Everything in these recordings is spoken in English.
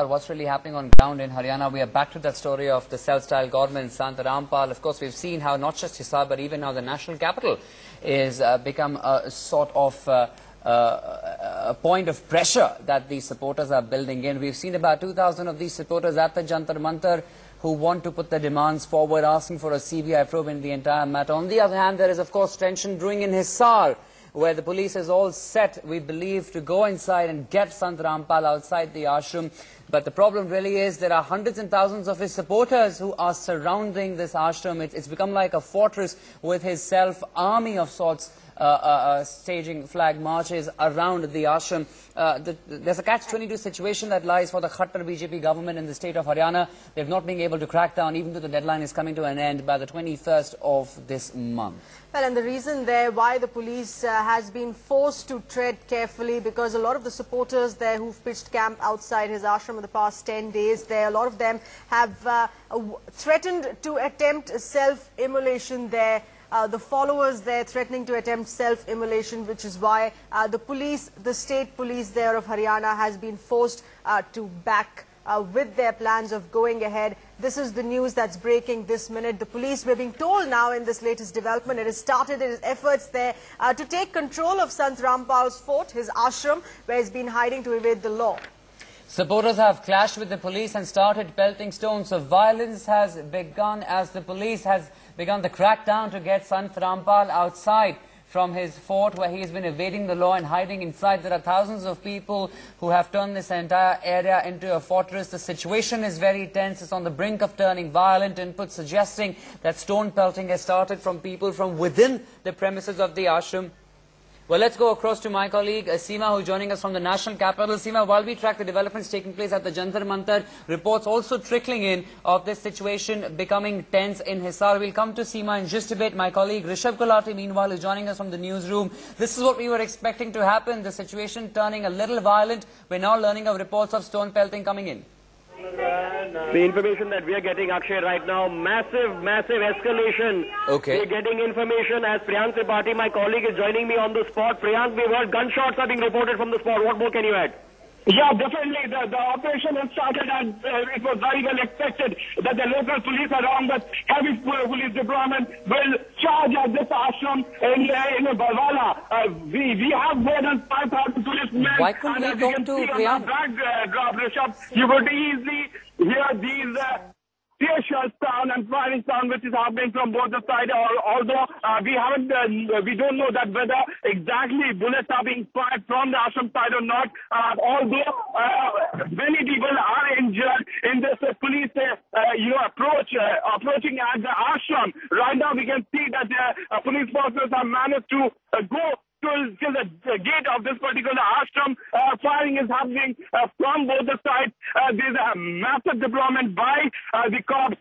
What's really happening on ground in Haryana? We are back to that story of the self-styled Godman, Sant Rampal. Of course, we've seen how not just Hisar, but even now the national capital is become a sort of a point of pressure that these supporters are building in. We've seen about 2,000 of these supporters at the Jantar Mantar who want to put their demands forward, asking for a CBI probe in the entire matter. On the other hand, there is, of course, tension brewing in Hisar, where the police is all set, we believe, to go inside and get Sant Rampal outside the ashram. But the problem really is there are hundreds and thousands of his supporters who are surrounding this ashram. It's become like a fortress with his self-army of sorts, staging flag marches around the ashram. There's a catch-22 situation that lies for the Khattar BJP government in the state of Haryana. They've not been able to crack down, even though the deadline is coming to an end by the 21st of this month. Well, and the reason there why the police has been forced to tread carefully, because a lot of the supporters there who've pitched camp outside his ashram in the past 10 days there, a lot of them have threatened to attempt self-immolation there. The followers there threatening to attempt self-immolation, which is why the state police there of Haryana has been forced to back with their plans of going ahead. This is the news that's breaking this minute. The police, we're being told now in this latest development, it has started its efforts there to take control of Sant Rampal's fort, his ashram, where he's been hiding to evade the law. Supporters have clashed with the police and started pelting stones. So violence has begun as the police has begun the crackdown to get Sant Rampal outside from his fort, where he has been evading the law and hiding inside. There are thousands of people who have turned this entire area into a fortress. The situation is very tense. It's on the brink of turning violent. Input suggesting that stone pelting has started from people from within the premises of the ashram. Well, let's go across to my colleague Seema, who's joining us from the national capital. Seema, while we track the developments taking place at the Jantar Mantar, reports also trickling in of this situation becoming tense in Hisar. We'll come to Seema in just a bit. My colleague Rishabh Gulati, meanwhile, is joining us from the newsroom. This is what we were expecting to happen, the situation turning a little violent. We're now learning of reports of stone pelting coming in. The information that we are getting, Akshay, right now, massive escalation. Okay. We're getting information as Priyank Tripathi, my colleague, is joining me on the spot. Priyank, we've heard gunshots are being reported from the spot. What more can you add? Yeah, definitely. The operation has started, and it was very well expected that the local police, along with heavy police deployment, will charge at this ashram in Barwala. We have more than 5,000 policemen. Why couldn't we go to Priyank? You would easily hear these tear shells sound and firing sound, which is happening from both the sides. Although we don't know that whether exactly bullets are being fired from the ashram side or not. Although many people are injured in this police approaching at the ashram. Right now, we can see that police forces have managed to go to the gate of this particular ashram. Firing is happening from both the sides. There's a massive deployment by the cops.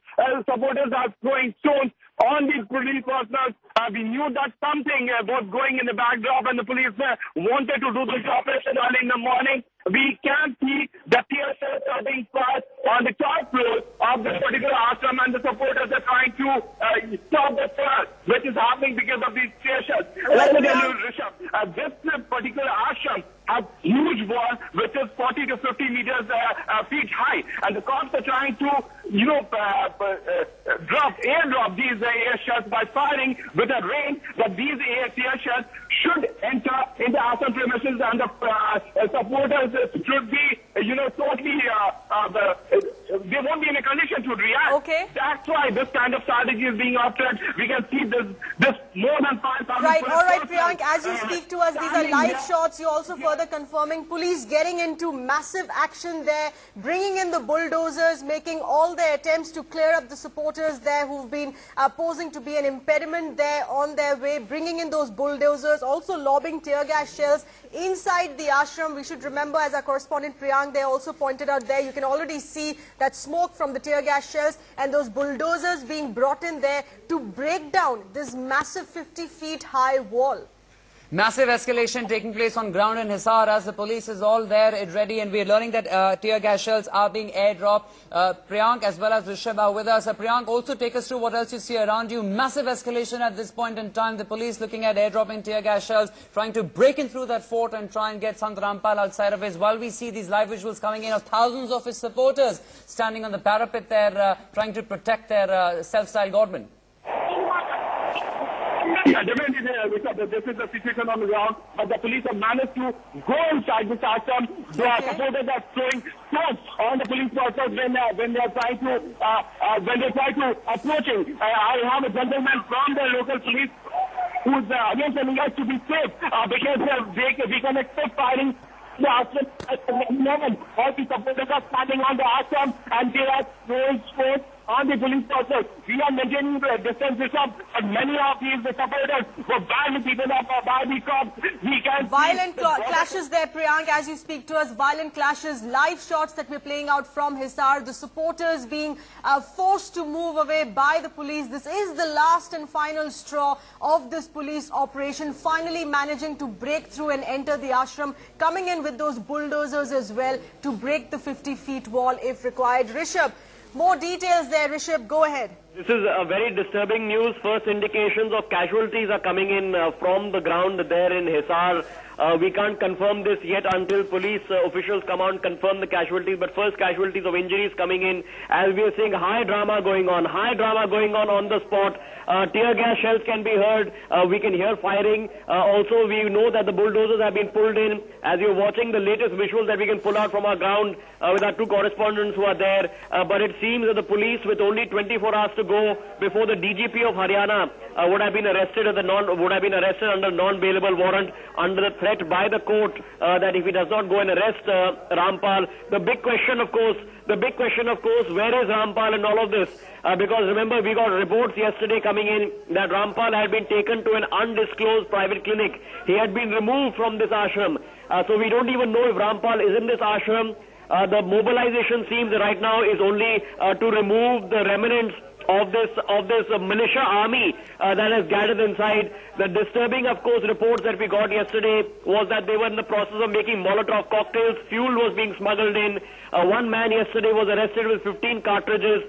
Supporters are throwing stones on the police personnel. We knew that something was going in the backdrop, and the police wanted to do this operation early in the morning. We can see the tear shells are being fired on the top floor of this particular ashram, and the supporters are trying to stop the fire, which is happening because of these tear shells. Let me tell you, Rishabh, this particular ashram has huge wall, which is 40 to 50 meters feet high, and the cops are trying to, airdrop these air shells by firing with a range that these air shells should enter into ashram premises, and the supporters should be, totally, they won't be in a condition to react. Okay. That's why this kind of strategy is being opted. We can see this more than 5,000. Right, all right, Priyank, as you speak to us, these are live shots. You're also further confirming police getting into massive action there, bringing in the bulldozers, making all their attempts to clear up the supporters there who've been posing to be an impediment there on their way, bringing in those bulldozers, also lobbing tear gas shells inside the ashram. We should remember, as our correspondent Priyank there also pointed out there, you can already see that smoke from the tear gas shells and those bulldozers being brought in there to break down this massive 50 feet high wall. Massive escalation taking place on ground in Hisar as the police is all there ready, and we are learning that tear gas shells are being airdropped. Priyank as well as Rishabh are with us. Priyank, also take us through what else you see around you. Massive escalation at this point in time. The police looking at airdropping tear gas shells, trying to break in through that fort and try and get Sant Rampal outside of it. While we see these live visuals coming in of thousands of his supporters standing on the parapet there, trying to protect their self-styled Godman. Yeah, definitely, this is the situation on the ground, but the police have managed to go inside this ashram. The supporters are throwing stones on the police forces when they try to approaching. I have a gentleman from the local police who's again telling us to be safe because we can expect firing. The ashram at the moment, all the supporters are standing on the ashram and they are throwing stones on the police forces. We are maintaining the distance, but many of these supporters were badly beaten up by the cops. We can violent clashes there, Priyank, as you speak to us. Violent clashes, live shots that we're playing out from Hisar. The supporters being forced to move away by the police. This is the last and final straw of this police operation. Finally managing to break through and enter the ashram, coming in with those bulldozers as well to break the 50-feet wall if required. Rishabh, more details there. Rishabh, go ahead. This is a very disturbing news. First indications of casualties are coming in from the ground there in Hisar. We can't confirm this yet until police officials come out and confirm the casualties. But first casualties of injuries coming in as we are seeing high drama going on the spot. Tear gas shells can be heard. We can hear firing. Also, we know that the bulldozers have been pulled in. As you're watching the latest visuals that we can pull out from our ground with our two correspondents who are there. But it seems that the police, with only 24 hours to go before the DGP of Haryana would have been arrested under non-bailable warrant under the threat by the court that if he does not go and arrest Rampal. The big question, of course, where is Rampal in all of this? Because remember, we got reports yesterday coming in that Rampal had been taken to an undisclosed private clinic. He had been removed from this ashram. So we don't even know if Rampal is in this ashram. The mobilization seems right now is only to remove the remnants of this militia army that has gathered inside. The disturbing, of course, reports that we got yesterday was that they were in the process of making Molotov cocktails. Fuel was being smuggled in. One man yesterday was arrested with 15 cartridges.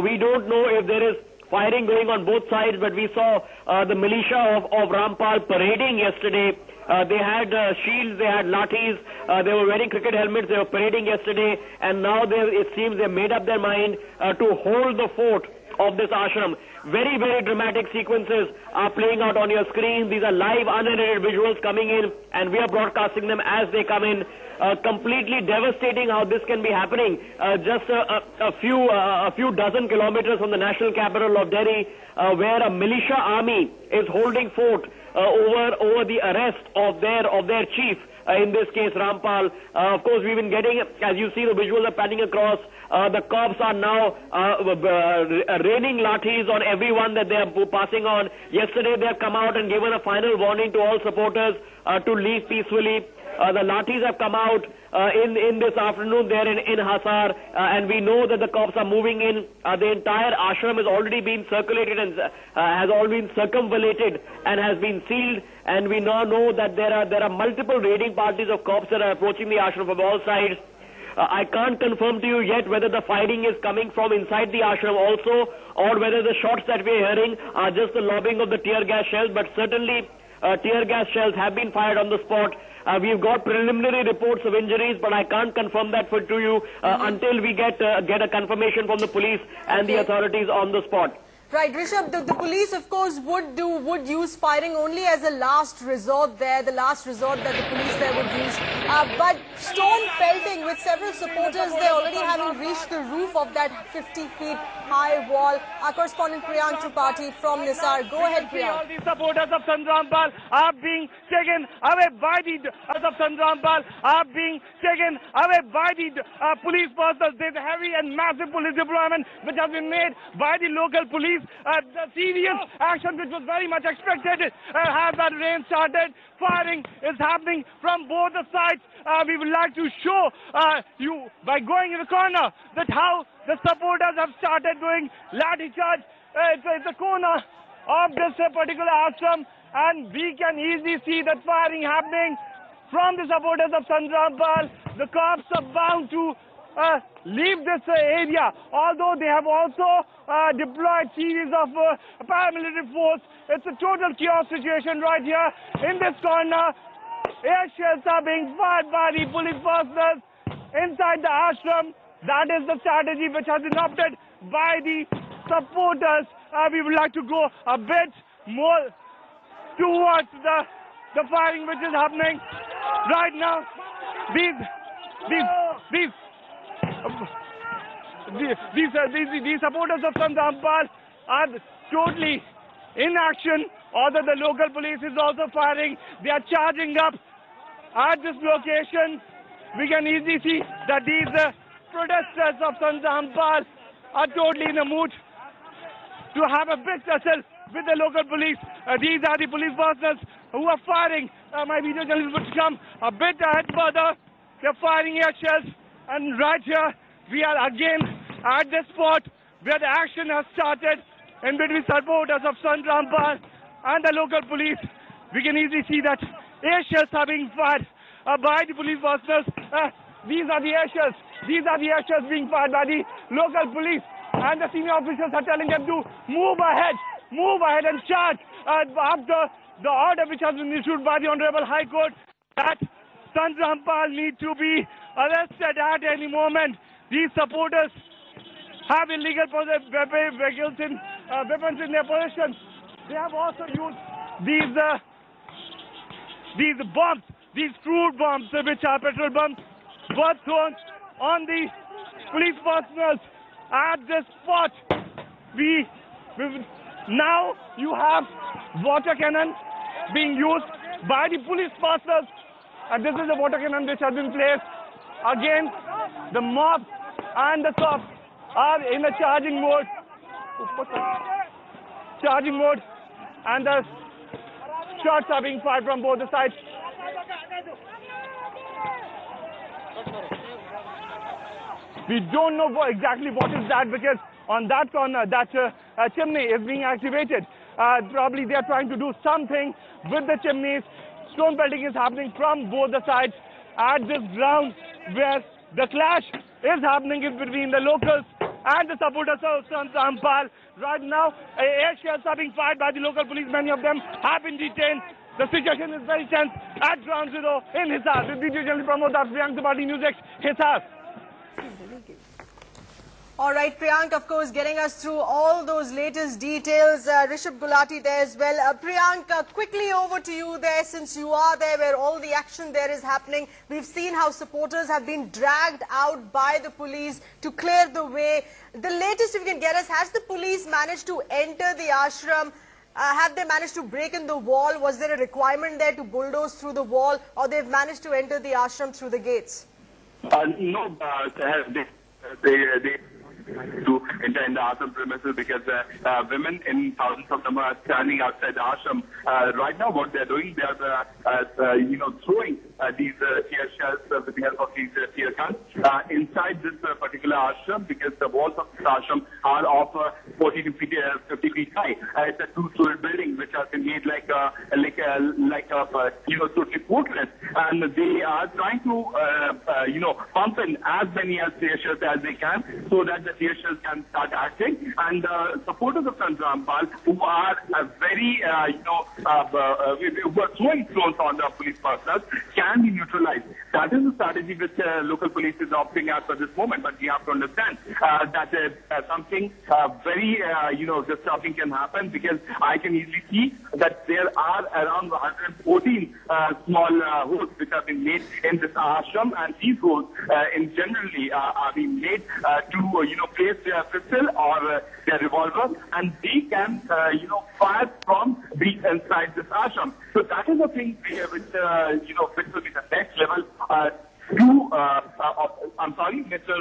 We don't know if there is firing going on both sides, but we saw the militia of Rampal parading yesterday. They had shields, they had lathis, they were wearing cricket helmets, they were parading yesterday, and now it seems they made up their mind to hold the fort of this ashram. Very, very dramatic sequences are playing out on your screen. These are live, unedited visuals coming in, and we are broadcasting them as they come in. Completely devastating how this can be happening. Just a few dozen kilometers from the national capital of Delhi, where a militia army is holding fort over the arrest of their chief. In this case, Rampal. Of course, we've been getting, as you see, the visuals are panning across. The cops are now raining lathis on everyone that they are passing on. Yesterday, they have come out and given a final warning to all supporters to leave peacefully. The lathis have come out in this afternoon there in Hisar, and we know that the cops are moving in. The entire ashram has already been circulated and has all been circumvallated and has been sealed. And we now know that there are multiple raiding parties of cops that are approaching the ashram from all sides. I can't confirm to you yet whether the firing is coming from inside the ashram also, or whether the shots that we are hearing are just the lobbing of the tear gas shells. But certainly tear gas shells have been fired on the spot. We've got preliminary reports of injuries, but I can't confirm that to you until we get a confirmation from the police and the authorities on the spot. Right, Rishabh, the police, of course, would use firing only as a last resort there, the last resort that the police there would use. But stone pelting with several supporters there already having reached the roof of that 50-feet high wall. Our correspondent Priyank Tripathi from Hisar. Go ahead, Priyank. All the supporters of Sant Rampal are being taken away by the police forces. There's a heavy and massive police deployment which has been made by the local police. The serious action which was very much expected has that rain started. Firing is happening from both the sides. We would like to show you by going in the corner that how the supporters have started doing lathi charge. It's a corner of this particular ashram. and we can easily see that firing happening from the supporters of Sant Rampal. The cops are bound to leave this area, although they have also deployed series of paramilitary force. It's a total chaos situation right here in this corner. Air shells are being fired by the police personnel inside the ashram. That is the strategy which has been adopted by the supporters. We would like to go a bit more towards the firing which is happening right now. These supporters of Sant Rampal are totally in action. Although the local police is also firing, they are charging up at this location. We can easily see that these protesters of Sant Rampal are totally in a mood to have a big tussle with the local police. These are the police personnel who are firing. My video journalist would come a bit ahead further. They're firing air shells, and right here we are again at the spot where the action has started in between supporters of Sant Rampal and the local police. We can easily see that air shells are being fired by the police personnel. These are the air shells. These are the air shells being fired by the local police, and the senior officials are telling them to move ahead and charge after the order which has been issued by the Honorable High Court that Sant Rampal need to be arrested at any moment. These supporters have illegal weapons in their possession. They have also used these bombs, these crude bombs, which are petrol bombs, were thrown on the police personnel at this spot. Now you have water cannon being used by the police personnel, and this is the water cannon which has been placed. Again, the mob and the cops are in a charging mode, and the shots are being fired from both the sides. We don't know exactly what is that, because on that corner, that chimney is being activated. Probably they are trying to do something with the chimneys. Stone pelting is happening from both the sides at this ground where the clash is happening in between the locals and the supporters of Sant Rampal. Right now, air shells are being fired by the local police. Many of them have been detained. The situation is very tense at Ground Zero in Hisar. With video journalist Pramod Priyank Tripathi, NewsX, Hisar. All right, Priyank, of course, getting us through all those latest details. Rishabh Gulati there as well. Priyank, quickly over to you there, since you are there where all the action there is happening. We've seen how supporters have been dragged out by the police to clear the way. The latest, if you can get us, has the police managed to enter the ashram? Have they managed to break in the wall? Was there a requirement there to bulldoze through the wall, or they've managed to enter the ashram through the gates? No, they to enter in the ashram premises, because women in thousands of them are standing outside the ashram. Right now, what they're doing, they are throwing these tear shells with the help of these tear guns inside this particular ashram, because the walls of this ashram are of 40 to 50 feet high. It's a two-story building which has been made like a totally fortress, and they are trying to pump in as many as tear shells as they can, so that the tear shells can start acting. And supporters of Sant Rampal, who are very who are throwing stones on the police personnel, can be neutralized. That is the strategy which local police is opting at for this moment. But we have to understand that something very disturbing can happen, because I can easily see that there are around 114 small holes which have been made in this ashram, and these holes in generally are being made to place their pistol or their revolver, and they can fire from inside this ashram. So that is the thing which will be the next level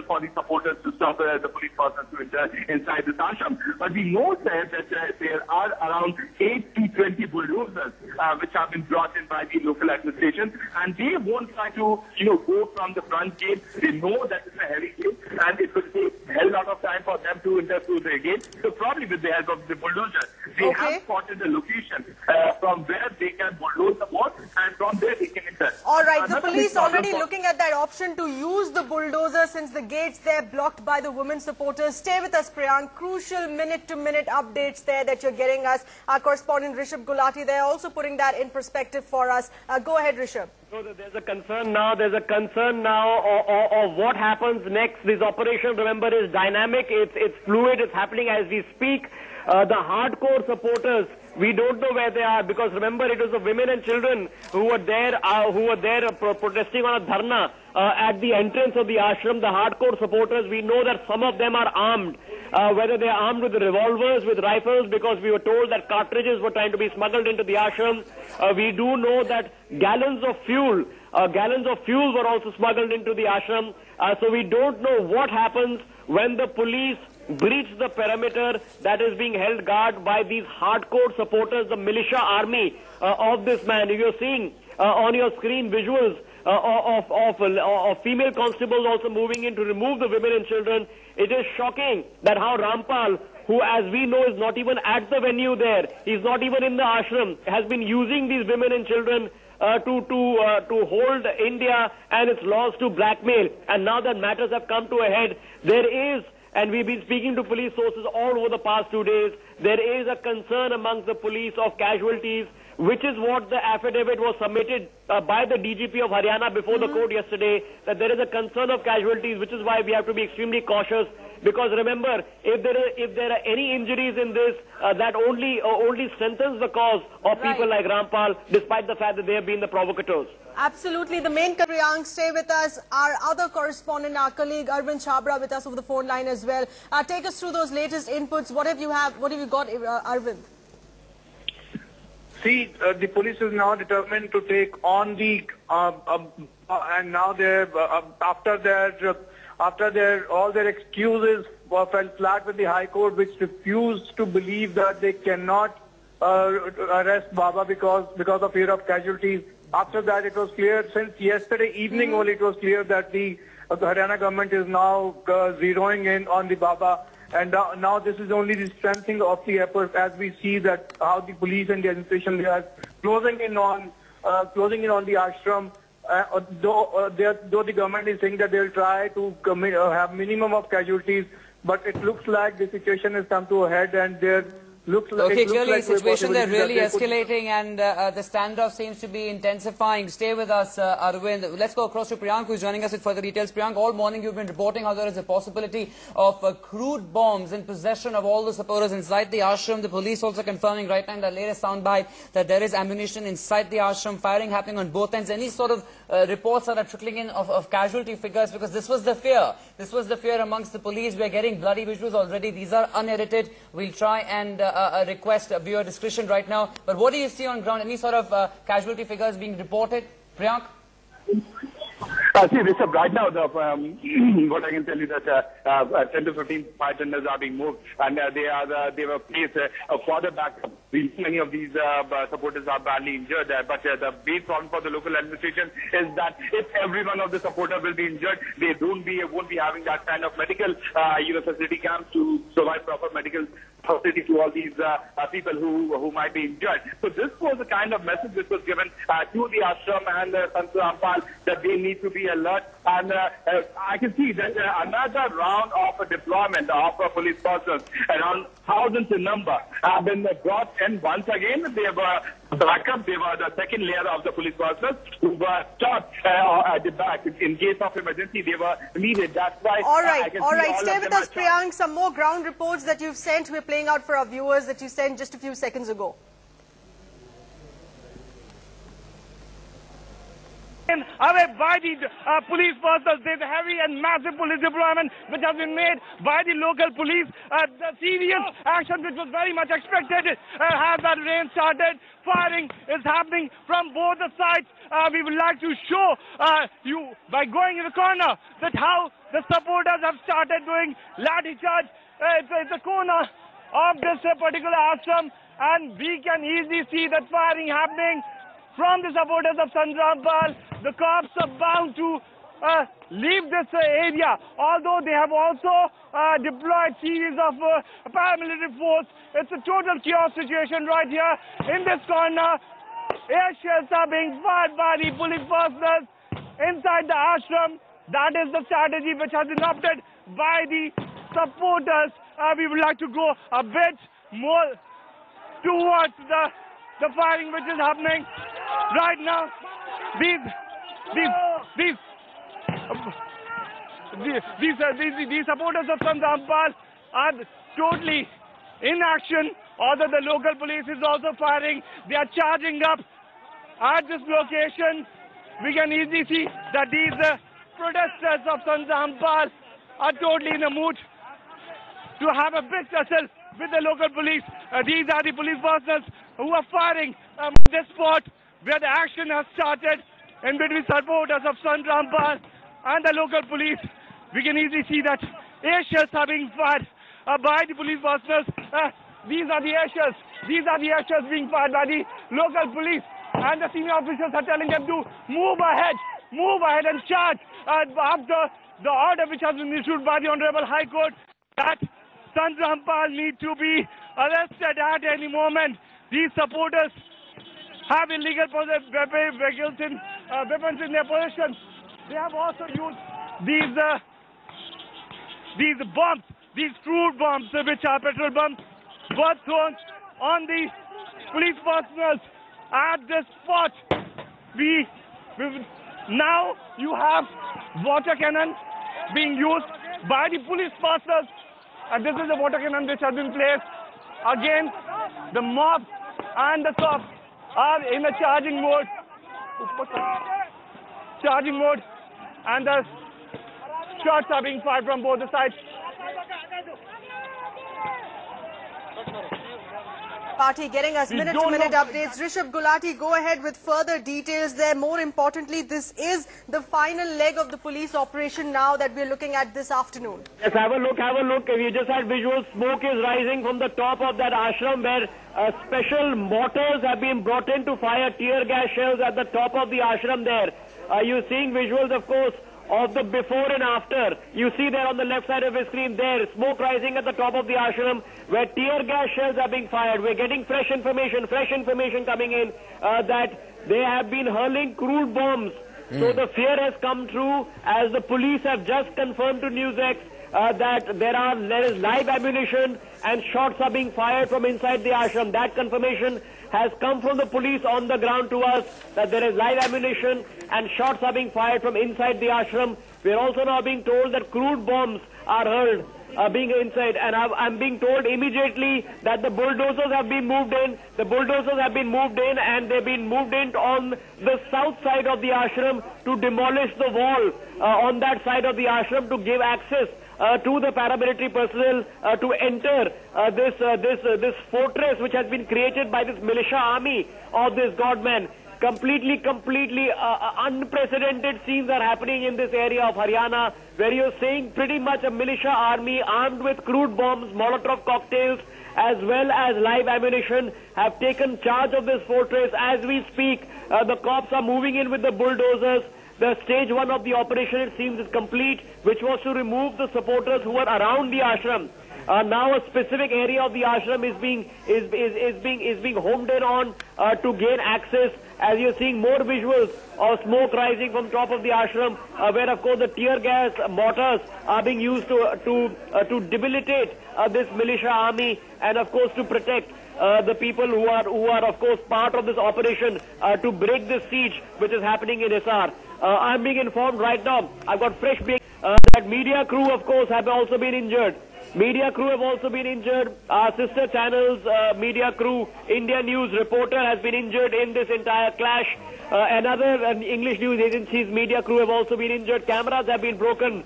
for the supporters to stop the police persons to enter inside this ashram. But we know that there are around 8 to 20 bulldozers which have been brought in by the local administration, and they won't try to go from the front gate. They know that it's a heavy gate, and it will take a hell lot of time for them to enter through the gate. So probably with the help of the bulldozer, they have spotted the location from where police already looking at that option to use the bulldozer since the gates there blocked by the women supporters. Stay with us, Priyank. Crucial minute-to-minute updates there that you're getting us. Our correspondent Rishabh Gulati there also putting that in perspective for us. Go ahead, Rishabh. So there's a concern now. There's a concern now of what happens next. This operation, remember, is dynamic. It's fluid. It's happening as we speak. The hardcore supporters, we don't know where they are, because remember, it was the women and children who were there protesting on a dharna at the entrance of the ashram. The hardcore supporters, we know that some of them are armed, whether they are armed with revolvers, with rifles, because we were told that cartridges were trying to be smuggled into the ashram. We do know that gallons of fuel were also smuggled into the ashram. So we don't know what happens when the police breach the perimeter that is being held guard by these hardcore supporters, the militia army of this man. You're seeing on your screen visuals of female constables also moving in to remove the women and children. It is shocking that how Rampal, who as we know is not even at the venue there, he's not even in the ashram, has been using these women and children to hold India and its laws to blackmail. And now that matters have come to a head, there is, and we've been speaking to police sources all over the past 2 days, there is a concern amongst the police of casualties, which is what the affidavit was submitted by the DGP of Haryana before the court yesterday, that there is a concern of casualties, which is why we have to be extremely cautious. Because remember, if there are any injuries in this, that only strengthens the cause of people like Rampal, despite the fact that they have been the provocators. Absolutely. The main Priyank, stay with us. Our other correspondent, our colleague Arvind Chabra, with us over the phone line as well. Take us through those latest inputs. What have you got, Arvind? See, the police is now determined to take on the and now they're after all their excuses fell flat with the High Court, which refused to believe that they cannot arrest Baba because of fear of casualties. After that, it was clear since yesterday evening only, it was clear that the Haryana government is now zeroing in on the Baba. And now this is only the strengthening of the efforts, as we see that how the police and the administration, they are closing in on the ashram. Though the government is saying that they will try to have minimum of casualties, but it looks like the situation has come to a head, and there looks like clearly the situation they're really escalating, and the standoff seems to be intensifying. Stay with us, Arvind. Let's go across to Priyank, who's joining us with further details. Priyank, all morning you've been reporting how there is a possibility of crude bombs in possession of all the supporters inside the ashram. The police also confirming right now in the latest soundbite that there is ammunition inside the ashram, firing happening on both ends. Any sort of reports that are trickling in of casualty figures? Because this was the fear. This was the fear amongst the police. We are getting bloody visuals already. These are unedited. We'll try and request viewer discretion right now. But what do you see on ground? Any sort of casualty figures being reported? Priyank? See, Rishabh, right now, what I can tell you that 10 to 15 fire tenders are being moved, and they were placed further back. Many of these supporters are badly injured, but the big problem for the local administration is that if every one of the supporters will be injured, they won't be having that kind of medical facility camps to provide proper medical facility to all these people who might be injured. So this was the kind of message which was given to the ashram and Sant Rampal, that they need to be alert. And I can see that another round of deployment of police persons, around thousands in number, have been brought in once again. They were backup. They were the second layer of the police persons who were stopped at the back. In case of emergency, they were needed. That's why. All right. Stay with us, Priyank. Some more ground reports that you've sent. We're playing out for our viewers that you sent just a few seconds ago. Away by the police forces. There's a heavy and massive police deployment which has been made by the local police. The serious action which was very much expected has that rain started. Firing is happening from both the sides. We would like to show you by going in the corner that how the supporters have started doing lathicharged. It's a corner of this particular ashram, and we can easily see that firing happening from the supporters of Sant Rampal. The cops are bound to leave this area, although they have also deployed series of paramilitary force. It's a total chaos situation right here in this corner. Air shells are being fired by the police personnel. inside the ashram. That is the strategy which has been opted by the supporters. We would like to go a bit more towards the firing which is happening right now. These supporters of Sant Rampal are totally in action. Although the local police is also firing, they are charging up at this location. We can easily see that these protesters of Sant Rampal are totally in the mood to have a big tussle with the local police. These are the police personnel who are firing at this spot where the action has started in between supporters of Sant Rampal and the local police. We can easily see that air shells are being fired by the police personnel. These are the air shells. These are the air shells being fired by the local police. And the senior officials are telling them to move ahead and charge after the order which has been issued by the Honorable High Court that Sant Rampal need to be arrested at any moment. These supporters have illegal weapons in their possession. They have also used these bombs, these crude bombs, which are petrol bombs, were thrown on the police personnel at this spot. Now you have water cannon being used by the police personnel, and this is the water cannon which has been placed. Again, the mob and the cops are in a charging mode, and the shots are being fired from both the sides. Party getting us minute-to-minute updates. Rishabh Gulati, go ahead with further details there. More importantly, this is the final leg of the police operation now that we're looking at this afternoon. Yes, have a look. We just had visuals. Smoke is rising from the top of that ashram where special mortars have been brought in to fire tear gas shells at the top of the ashram there. You're seeing visuals, of course, of the before and after. You see there on the left side of the screen there, smoke rising at the top of the ashram where tear gas shells are being fired. We're getting fresh information coming in that they have been hurling crude bombs. So the fear has come true as the police have just confirmed to NewsX that there is live ammunition and shots are being fired from inside the ashram. That confirmation has come from the police on the ground to us that there is live ammunition and shots are being fired from inside the ashram. We are also now being told that crude bombs are hurled being inside, and I'm being told immediately that the bulldozers have been moved in. The bulldozers have been moved in and they've been moved in on the south side of the ashram to demolish the wall on that side of the ashram to give access to the paramilitary personnel to enter this fortress which has been created by this militia army of this Godman. Completely unprecedented scenes are happening in this area of Haryana, where you're seeing pretty much a militia army armed with crude bombs, Molotov cocktails, as well as live ammunition, have taken charge of this fortress. As we speak, the cops are moving in with the bulldozers. The stage one of the operation, it seems, is complete, which was to remove the supporters who were around the ashram. Now a specific area of the ashram is being homed in on to gain access. As you're seeing more visuals of smoke rising from top of the ashram, where of course the tear gas mortars are being used to debilitate this militia army and of course to protect the people who are of course part of this operation to break this siege which is happening in Hisar. I'm being informed right now. I've got fresh that media crew of course have also been injured. Media crew have also been injured. Our sister channels, media crew, India News reporter has been injured in this entire clash. Another English news agency's media crew have also been injured. Cameras have been broken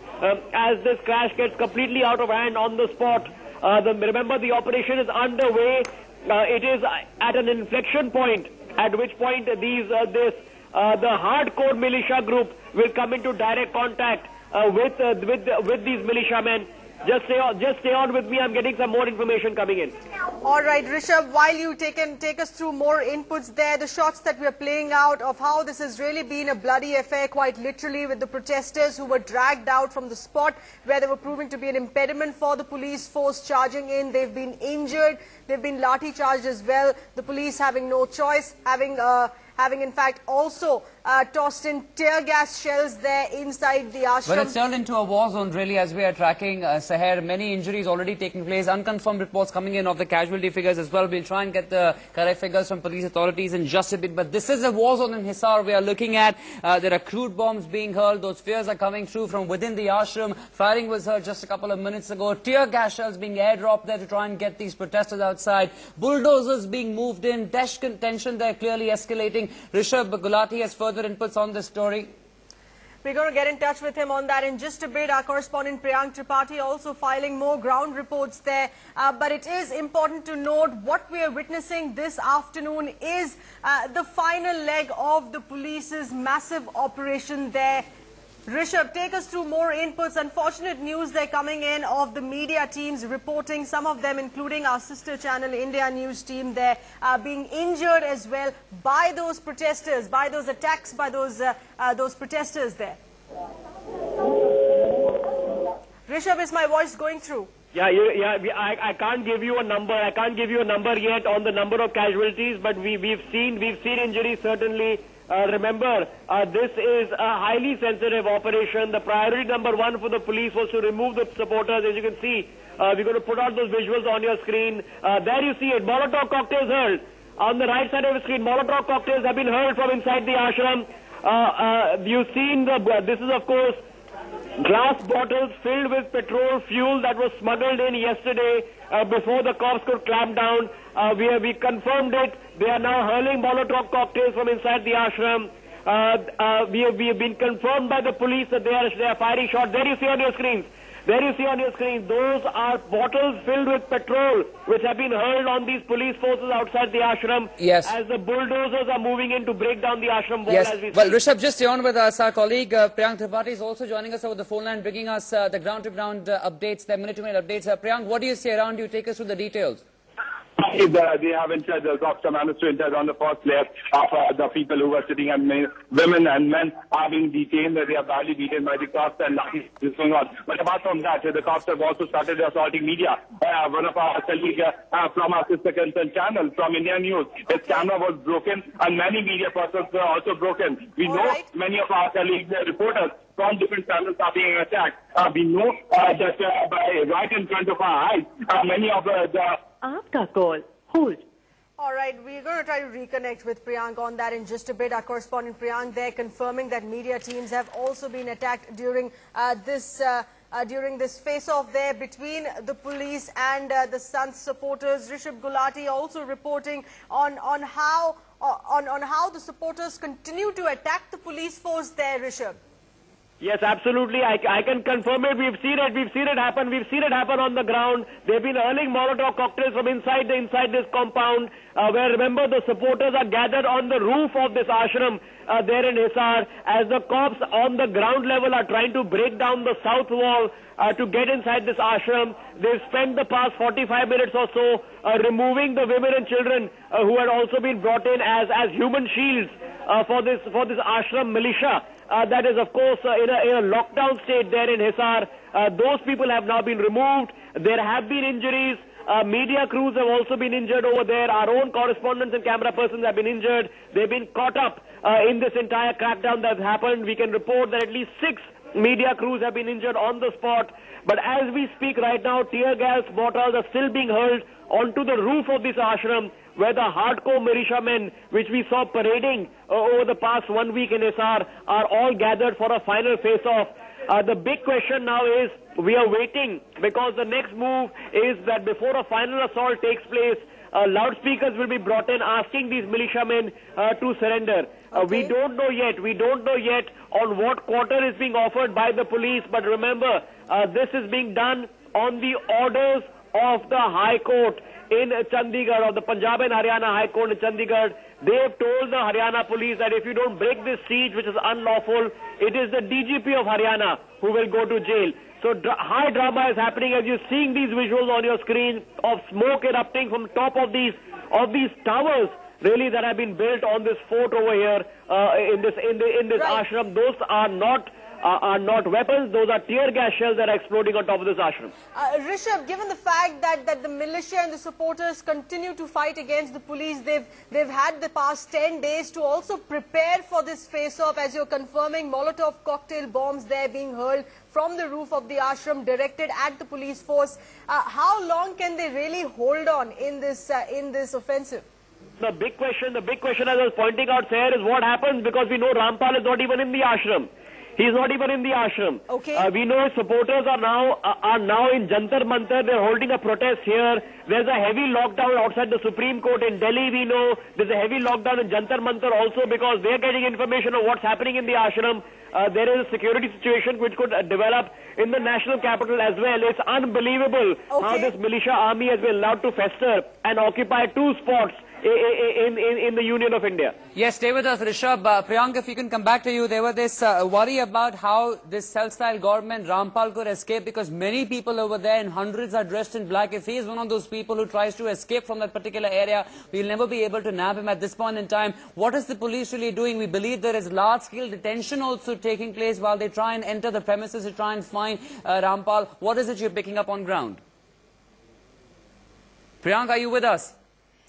as this clash gets completely out of hand on the spot. Remember, the operation is underway. It is at an inflection point, at which point the hardcore militia group will come into direct contact with these militiamen. Just stay on with me. I'm getting some more information coming in. All right, Rishabh, while you take us through more inputs there, the shots that we're playing out of how this has really been a bloody affair, quite literally, with the protesters who were dragged out from the spot where they were proving to be an impediment for the police force charging in. They've been injured. They've been lathi-charged as well. The police having no choice, having in fact also tossed in tear gas shells there inside the ashram. But it's turned into a war zone, really, as we are tracking, Seher. Many injuries already taking place. Unconfirmed reports coming in of the casualty figures as well. We'll try and get the correct figures from police authorities in just a bit. But this is a war zone in Hisar we are looking at. There are crude bombs being hurled. Those fears are coming through from within the ashram. Firing was heard just a couple of minutes ago. Tear gas shells being airdropped there to try and get these protesters outside. Bulldozers being moved in. Tension there clearly escalating. Rishabh Gulati has further inputs on this story. We're going to get in touch with him on that in just a bit. Our correspondent Priyank Tripathi also filing more ground reports there. But it is important to note what we are witnessing this afternoon is the final leg of the police's massive operation there. Rishabh, take us through more inputs. Unfortunate news they're coming in of the media teams reporting, some of them including our sister channel India News team there, being injured as well by those protesters, by those attacks, by those protesters there. Rishabh, is my voice going through? Yeah, I can't give you a number. I can't give you a number yet on the number of casualties, but we've seen injuries certainly. Remember, this is a highly sensitive operation. The priority number one for the police was to remove the supporters. As you can see, we're going to put out those visuals on your screen. There you see it, Molotov cocktails hurled. On the right side of the screen, Molotov cocktails have been hurled from inside the ashram. You've seen this is of course glass bottles filled with petrol fuel that was smuggled in yesterday before the cops could clamp down. We confirmed it. They are now hurling Molotov cocktails from inside the ashram. We have been confirmed by the police that they are firing shots. There you see on your screens. Those are bottles filled with petrol which have been hurled on these police forces outside the ashram. Yes. As the bulldozers are moving in to break down the ashram wall. Yes. As we Well, speak. Rishabh, just on with us, our colleague Priyank Tripathi is also joining us over the phone line, bringing us the ground-to-ground updates, the minute-to-minute updates. Priyank, what do you see around you? Take us through the details. They have entered, the cops have managed to enter on the first layer of the people who were sitting, and women and men are being detained. They are badly beaten by the cops, and nothing is going on. But apart from that, the cops have also started assaulting media. One of our colleagues from our sister concern channel, from India News, his camera was broken, and many media persons were also broken. We know many of our colleagues, reporters from different channels are being attacked. We know that right in front of our eyes, many of the Aapka call. Hold. All right, we're going to try to reconnect with Priyank on that in just a bit. Our correspondent Priyank there confirming that media teams have also been attacked during this face-off there between the police and the Sant supporters. Rishabh Gulati also reporting on how the supporters continue to attack the police force there, Rishabh. Yes, absolutely. I can confirm it. We've seen it happen. We've seen it happen on the ground. They've been hurling Molotov cocktails from inside this compound, where, remember, the supporters are gathered on the roof of this ashram there in Hisar, as the cops on the ground level are trying to break down the south wall to get inside this ashram. They've spent the past 45 minutes or so removing the women and children who had also been brought in as human shields for this ashram militia. That is, of course, in a lockdown state there in Hisar. Those people have now been removed. There have been injuries. Media crews have also been injured over there. Our own correspondents and camera persons have been injured. They've been caught up in this entire crackdown that's happened. We can report that at least 6 media crews have been injured on the spot. But as we speak right now, tear gas bottles are still being hurled onto the roof of this ashram, where the hardcore militiamen, which we saw parading over the past 1 week in Hisar, are all gathered for a final face-off. The big question now is, we are waiting, because the next move is that before a final assault takes place, loudspeakers will be brought in asking these militiamen to surrender. We don't know yet. We don't know yet on what quarter is being offered by the police. But remember, this is being done on the orders of the High Court in Chandigarh, or the Punjab and Haryana High Court in Chandigarh. They have told the Haryana police that if you don't break this siege, which is unlawful, it is the DGP of Haryana who will go to jail. So high drama is happening, as you're seeing these visuals on your screen of smoke erupting from top of these towers, really, that have been built on this fort over here in this ashram. Those are not are not weapons. Those are tear gas shells that are exploding on top of this ashram. Rishabh, given the fact that the militia and the supporters continue to fight against the police, they've had the past 10 days to also prepare for this face-off, as you're confirming, Molotov cocktail bombs there being hurled from the roof of the ashram directed at the police force. How long can they really hold on in this offensive? The big question as I was pointing out, Sayer, is what happens, because we know Rampal is not even in the ashram. He is not even in the ashram. Okay. We know his supporters are now in Jantar Mantar. They're holding a protest here. There's a heavy lockdown outside the Supreme Court in Delhi. We know there's a heavy lockdown in Jantar Mantar also, because they're getting information of what's happening in the ashram. There is a security situation which could develop in the national capital as well. It's unbelievable how this militia army has been allowed to fester and occupy two spots in the Union of India. Yes, stay with us, Rishabh. Priyank, if you can come back to you, there was this worry about how this self-styled government, Rampal, could escape, because many people over there in hundreds are dressed in black. If he is one of those people who tries to escape from that particular area, we'll never be able to nab him at this point in time. What is the police really doing? We believe there is large-scale detention also taking place while they try and enter the premises to try and find Rampal. What is it you're picking up on ground? Priyank, are you with us?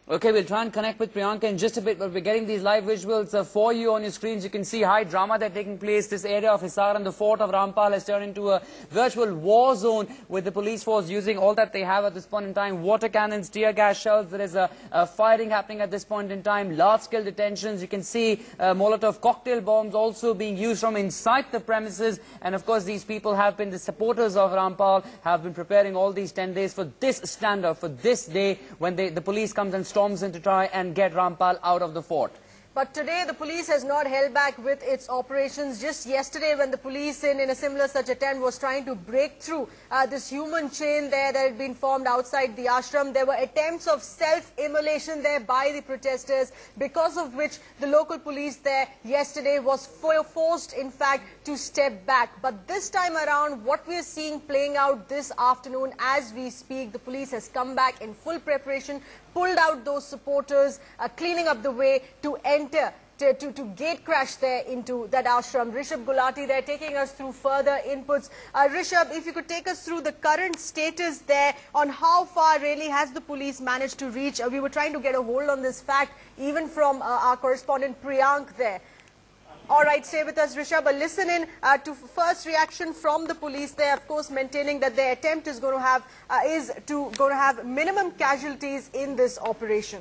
Okay, we'll try and connect with Priyanka in just a bit, but we're getting these live visuals for you on your screens. You can see high drama that's taking place. This area of Hisar and the fort of Rampal has turned into a virtual war zone, with the police force using all that they have at this point in time. Water cannons, tear gas shells. There is a firing happening at this point in time. Large-scale detentions. You can see Molotov cocktail bombs also being used from inside the premises. And of course, these people have been the supporters of Rampal, have been preparing all these 10 days for this stand-up, for this day when the police comes and storms in to try and get Rampal out of the fort. But today, the police has not held back with its operations. Just yesterday, when the police in a similar such attempt was trying to break through this human chain there that had been formed outside the ashram, there were attempts of self-immolation there by the protesters, because of which the local police there yesterday was forced, in fact, to step back. But this time around, what we are seeing playing out this afternoon as we speak, the police has come back in full preparation, pulled out those supporters, cleaning up the way to enter, to gate crash there into that ashram. Rishabh Gulati there taking us through further inputs. Rishabh, if you could take us through the current status there on how far really has the police managed to reach. We were trying to get a hold on this fact even from our correspondent Priyank there. All right, stay with us, Rishabh. Listen in to first reaction from the police there, of course, maintaining that their attempt is going to have minimum casualties in this operation.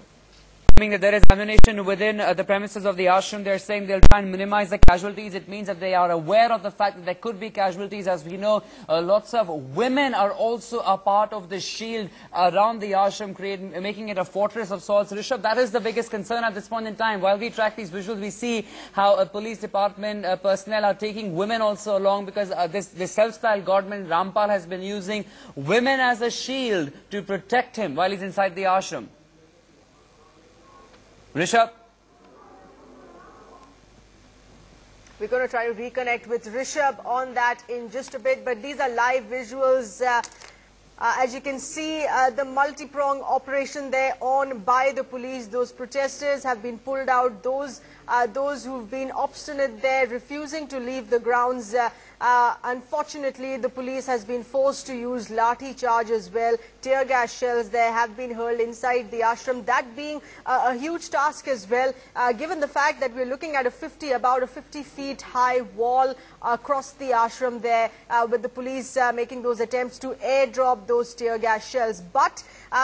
That there is ammunition within the premises of the ashram. They're saying they'll try and minimize the casualties. It means that they are aware of the fact that there could be casualties. As we know, lots of women are also a part of the shield around the ashram, making it a fortress of sorts. Rishabh, that is the biggest concern at this point in time. While we track these visuals, we see how a police department personnel are taking women also along, because this self-styled Godman, Rampal, has been using women as a shield to protect him while he's inside the ashram. Rishabh? We're going to try to reconnect with Rishabh on that in just a bit, but these are live visuals. As you can see, the multi-prong operation there on by the police. Those protesters have been pulled out. Those who've been obstinate there, refusing to leave the grounds. Unfortunately, the police has been forced to use lathi charge as well. Tear gas shells there have been hurled inside the ashram. That being a huge task as well, given the fact that we're looking at about a 50 feet high wall across the ashram there, with the police making those attempts to airdrop those tear gas shells. But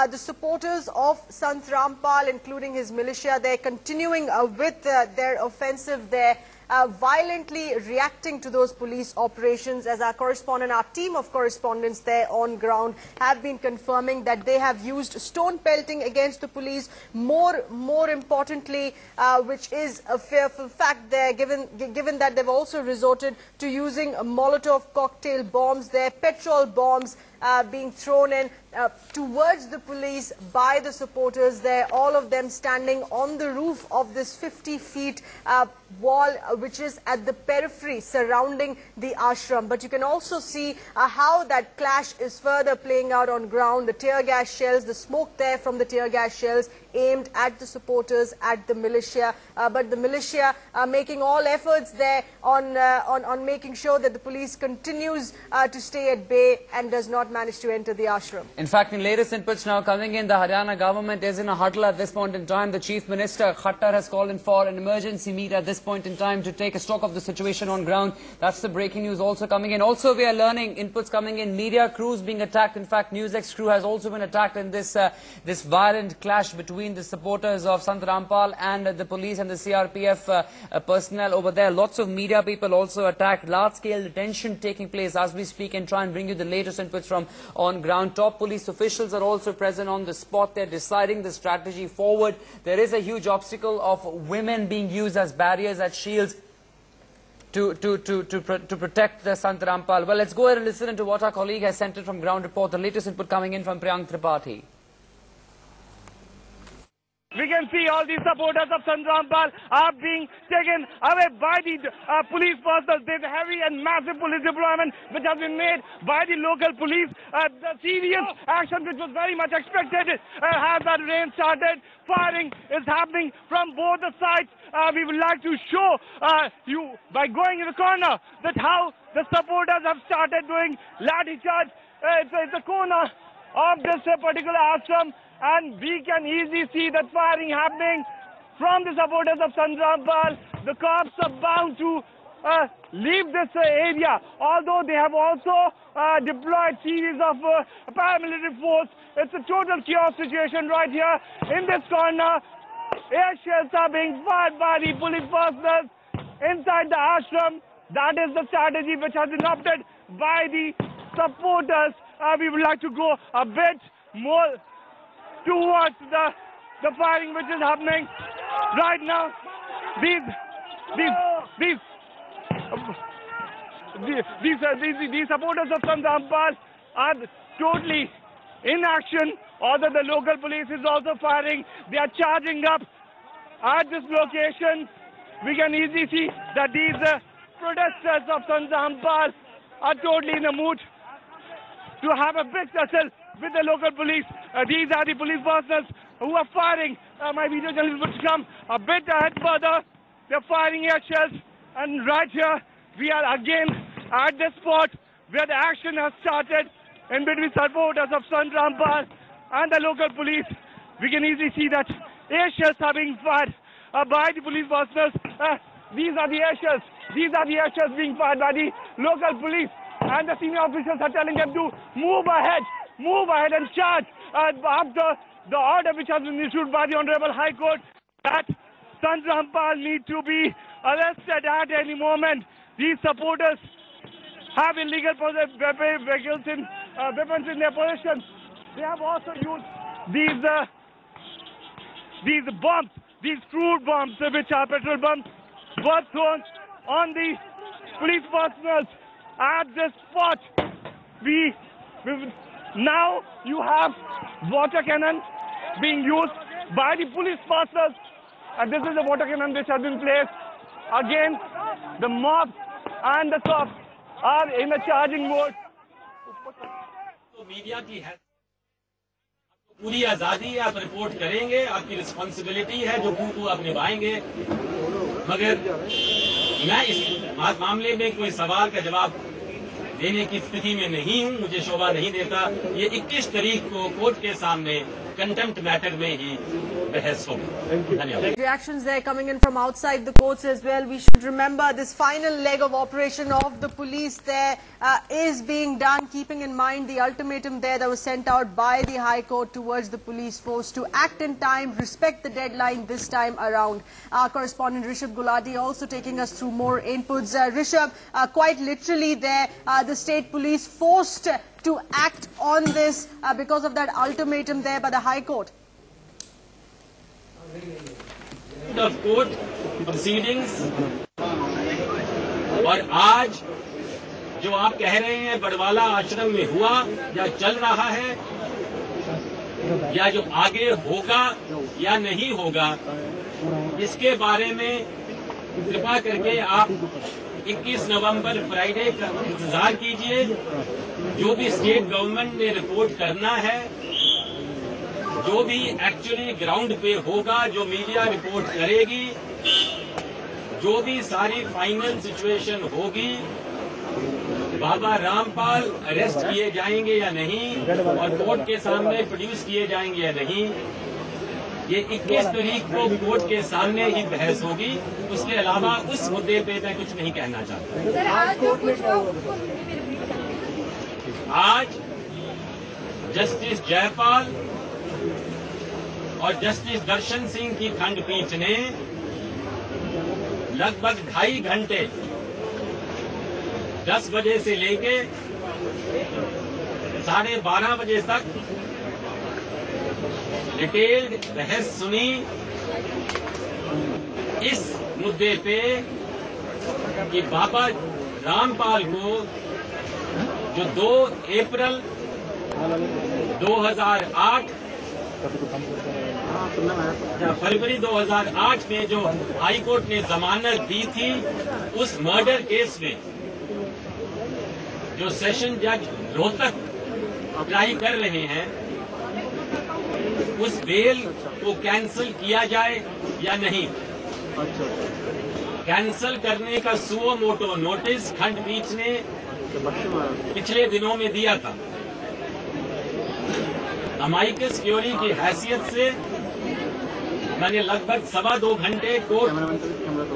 the supporters of Sant Rampal, including his militia, they're continuing with their offensive there, violently reacting to those police operations, as our correspondent, our team of correspondents there on ground have been confirming that they have used stone pelting against the police. More importantly, which is a fearful fact there, given that they've also resorted to using Molotov cocktail bombs there, petrol bombs, being thrown in towards the police by the supporters there, all of them standing on the roof of this 50 feet wall which is at the periphery surrounding the ashram. But you can also see how that clash is further playing out on ground. The tear gas shells, the smoke there from the tear gas shells aimed at the supporters, at the militia, but the militia making all efforts there on making sure that the police continues to stay at bay and does not manage to enter the ashram. In fact, in latest inputs now coming in, the Haryana government is in a huddle at this point in time. The Chief Minister, Khattar, has called in for an emergency meet at this point in time to take a stock of the situation on ground. That's the breaking news also coming in. Also, we are learning inputs coming in, media crews being attacked. In fact, NewsX crew has also been attacked in this this violent clash between the supporters of Sant Rampal and the police and the CRPF personnel over there. Lots of media people also attacked. Large-scale detention taking place as we speak, and try and bring you the latest inputs from on ground. Top police officials are also present on the spot. They're deciding the strategy forward. There is a huge obstacle of women being used as barriers, as shields to protect the Sant Rampal. Well, let's go ahead and listen to what our colleague has sent in from ground report. The latest input coming in from Priyank Tripathi. We can see all these supporters of Sant Rampal are being taken away by the police personnel. There's a heavy and massive police deployment which has been made by the local police. The serious action which was very much expected has that rain started. Firing is happening from both the sides. We would like to show you by going in the corner that how the supporters have started doing lathicharged. It's a corner of this particular ashram. And we can easily see that firing happening from the supporters of Sant Rampal. The cops are bound to leave this area, although they have also deployed series of paramilitary force. It's a total chaos situation right here in this corner. Air shells are being fired by the police personnel inside the ashram. That is the strategy which has been adopted by the supporters. We would like to go a bit more towards the firing which is happening right now. These supporters of Sant Rampal are totally in action. Although the local police is also firing, they are charging up at this location. We can easily see that these protesters of Sant Rampal are totally in the mood to have a big tussle with the local police. These are the police personnel who are firing. My video journalist would come a bit ahead further. They're firing air shells. And right here, we are again at the spot where the action has started in between supporters of Sant Rampal and the local police. We can easily see that air shells are being fired by the police personnel. These are the air shells. These are the air shells being fired by the local police. And the senior officials are telling them to move ahead and charge after the order which has been issued by the Honorable High Court that Sant Rampal need to be arrested at any moment. These supporters have illegal weapons in their possession. They have also used these bombs, these crude bombs, which are petrol bombs, were thrown on the police personnel at this spot. Now you have water cannon being used by the police personnel, and this is the water cannon which has been placed. Again, the mob and the cops are in a charging mode. तो media की है पूरी आजादी है, आप report करेंगे, आपकी responsibility है जो आप निभाएंगे, मगर मैं इस मामले में कोई सवाल का जवाब देने की स्थिति में नहीं हूं, मुझे शोभा नहीं देता। ये 21 तारीख को कोर्ट के सामने कंटेम्प्ट मैटर में ही बहस होगी। धन्यवाद। Reactions there coming in from outside the courts as well. We should remember this final leg of operation of the police there is being done, keeping in mind the ultimatum there that was sent out by the High Court towards the police force to act in time, respect the deadline this time around. Our correspondent Rishabh Gulati also taking us through more inputs. Rishabh, quite literally there, the state police forced to act on this because of that ultimatum there by the High Court. Of court proceedings और आज जो आप कह रहे हैं बड़वाला आश्रम में हुआ या चल रहा है या जो आगे होगा या नहीं होगा, इसके बारे में कृपा करके आप 21 नवंबर फ्राइडे का इंतजार कीजिए। जो भी स्टेट गवर्नमेंट ने रिपोर्ट करना है, जो भी एक्चुअली ग्राउंड पे होगा, जो मीडिया रिपोर्ट करेगी, जो भी सारी फाइनल सिचुएशन होगी, बाबा रामपाल अरेस्ट किए जाएंगे या नहीं और कोर्ट के सामने प्रोड्यूस किए जाएंगे या नहीं, ये 21 तारीख को कोर्ट के सामने ही बहस होगी। उसके अलावा उस मुद्दे पे मैं कुछ नहीं कहना चाहता। आज जस्टिस जयपाल और जस्टिस दर्शन सिंह की खंडपीठ ने लगभग 2.5 घंटे 10 बजे से लेके 12:30 बजे तक डिटेल्ड बहस सुनी इस मुद्दे पे कि बाबा रामपाल को जो 2 अप्रैल 2008 फरवरी 2008 में जो हाई कोर्ट ने जमानत दी थी, उस मर्डर केस में जो सेशन जज रोहतक अप्लाई कर रहे हैं, उस बेल को कैंसिल किया जाए या नहीं। कैंसिल करने का सुओ मोटो नोटिस खंडपीठ ने पिछले दिनों में दिया था। अमाइकस क्यूरी की हैसियत से मैंने लगभग 2.25 घंटे कोर्ट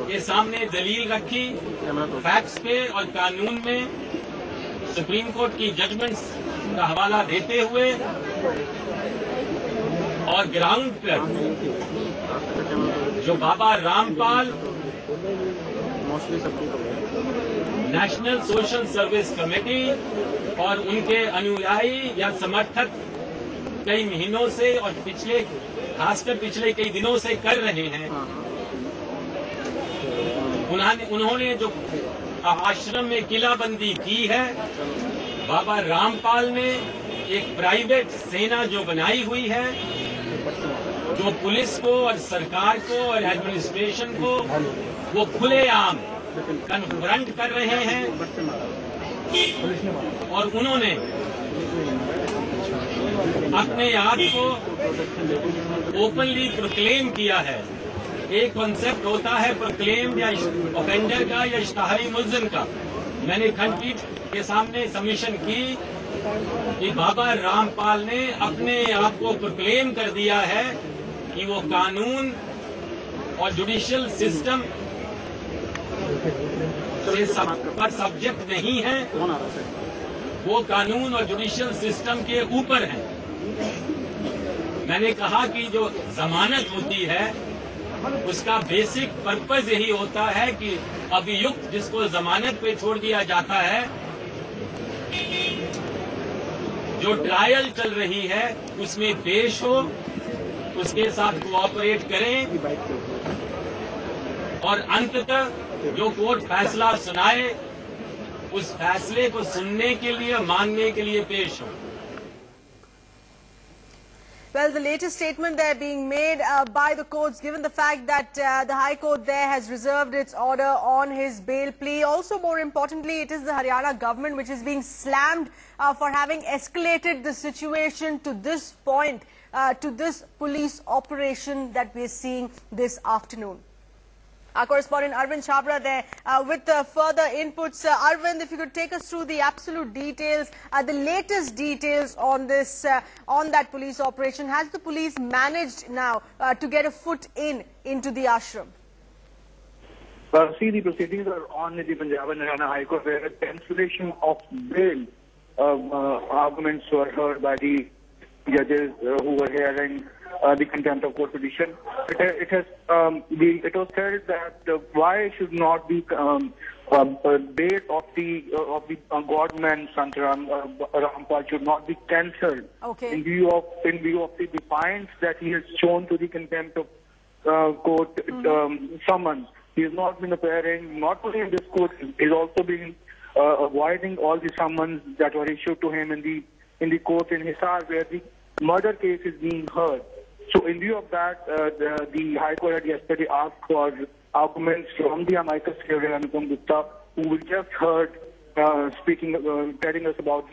के सामने दलील रखी, फैक्ट्स पे और कानून में सुप्रीम कोर्ट की जजमेंट्स का हवाला देते हुए, और ग्राउंड पर जो Baba Rampal national social service committee और उनके अनुयायी या समर्थक कई महीनों से और खासकर पिछले कई दिनों से कर रहे हैं, उन्होंने जो आश्रम में किलाबंदी की है, बाबा रामपाल ने एक प्राइवेट सेना जो बनाई हुई है, जो पुलिस को और सरकार को और एडमिनिस्ट्रेशन को वो खुलेआम कन्फ्रंट कर रहे हैं, और उन्होंने अपने आप को ओपनली प्रोक्लेम किया है। एक कॉन्सेप्ट होता है प्रोक्लेम या ऑफेंडर का या इश्तहारी मुल्जिम का। मैंने खंडपीठ के सामने सबमिशन की कि बाबा रामपाल ने अपने आप को प्रोक्लेम कर दिया है कि वो कानून और जुडिशियल सिस्टम पर सब्जेक्ट नहीं है, वो कानून और जुडिशियल सिस्टम के ऊपर है। मैंने कहा कि जो जमानत होती है उसका बेसिक पर्पज यही होता है कि अभियुक्त जिसको जमानत पे छोड़ दिया जाता है, जो ट्रायल चल रही है उसमें पेश हो, उसके साथ कोऑपरेट करें और अंततः जो कोर्ट फैसला सुनाए उस फैसले को सुनने के लिए, मानने के लिए पेश हो। Well, the latest statement there being made by the courts, given the fact that the High Court there has reserved its order on his bail plea. Also, more importantly, it is the Haryana government which is being slammed for having escalated the situation to this point, to this police operation that we are seeing this afternoon. Our correspondent Arvind Chhabra there with further inputs. Arvind, if you could take us through the absolute details, the latest details on this, on that police operation. Has the police managed now to get a foot into the ashram? See, the proceedings are on in the Punjab and Haryana High Court, where a cancellation of bail arguments were heard by the judges who were hearing the contempt of court petition. It was said that why should not the bail of the Godman Sant Rampal should not be cancelled in view of the defiance that he has shown to the contempt of court summons. He has not been appearing not only in this court, he is also being avoiding all the summons that were issued to him in the court in Hisar, where the murder case is being heard. So in view of that, the High Court had yesterday asked for arguments from the amicus curiae Anupam Gupta, who we just heard speaking, telling us about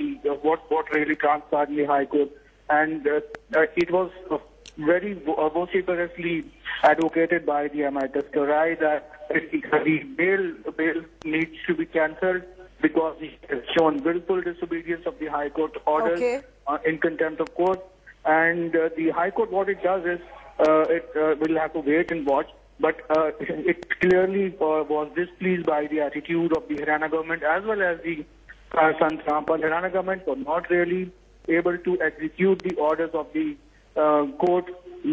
what really transpired in the High Court. And it was very vociferously advocated by the amicus curiae that the bail needs to be cancelled because he has shown willful disobedience of the High Court orders in contempt of court. And the High Court, what it does is, it will have to wait and watch. But it clearly was displeased by the attitude of the Haryana government as well as the Sant Rampal. Haryana government was not really able to execute the orders of the court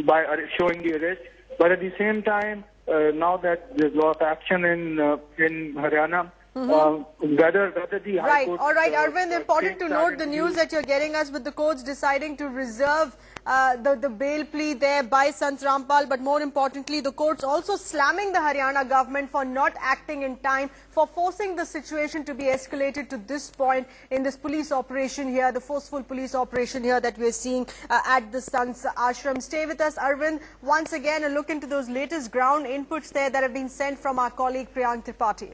by showing the arrest. But at the same time, now that there's a lot of action in Haryana, whether the High Court... All right, Arvind, important to note the news that you're getting us with the courts deciding to reserve the bail plea there by Sant Rampal, but more importantly, the courts also slamming the Haryana government for not acting in time, for forcing the situation to be escalated to this point in this police operation here, the forceful police operation here that we're seeing at the Sant Ashram. Stay with us, Arvind. Once again, a look into those latest ground inputs there that have been sent from our colleague Priyank Tripathi.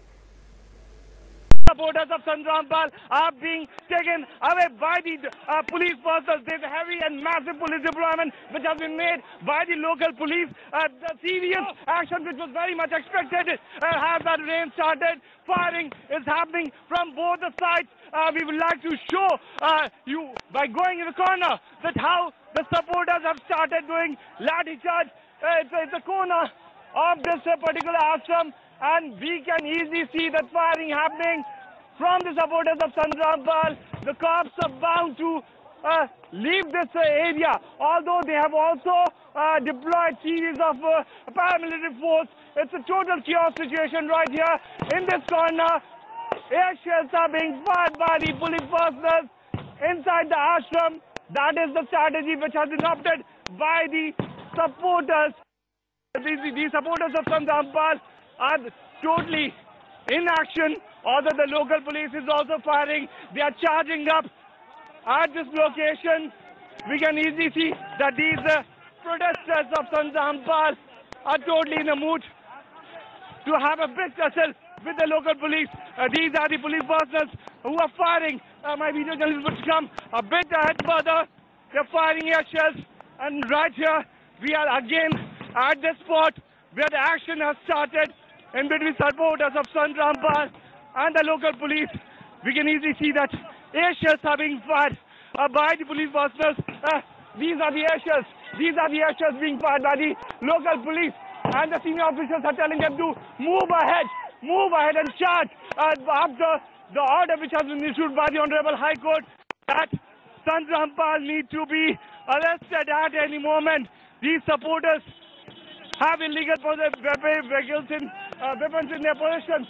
Supporters of Sant Rampal are being taken away by the police forces. There's a heavy and massive police deployment which has been made by the local police. The serious action which was very much expected has that rain started. Firing is happening from both the sides. We would like to show you by going in the corner that how the supporters have started doing lathicharged. It's a corner of this particular ashram, and we can easily see that firing happening from the supporters of Sant Rampal. The cops are bound to leave this area, although they have also deployed series of paramilitary force. It's a total chaos situation right here in this corner. Air shells are being fired by the police personnel inside the ashram. That is the strategy which has been adopted by the supporters. The supporters of Sant Rampal are totally in action, although the local police is also firing. They are charging up at this location. We can easily see that these protesters of Sant Rampal are totally in the mood to have a big tussle with the local police. These are the police personnel who are firing. My video journalist would come a bit ahead further. They're firing air shells, and right here we are again at the spot where the action has started in between supporters of Sant Rampal and the local police. We can easily see that air shells are being fired by the police personnel. These are the air shells. These are the air shells being fired by the local police, and the senior officials are telling them to move ahead and charge after the order which has been issued by the Honorable High Court that Sant Rampal need to be arrested at any moment. These supporters have illegal weapons in their possession.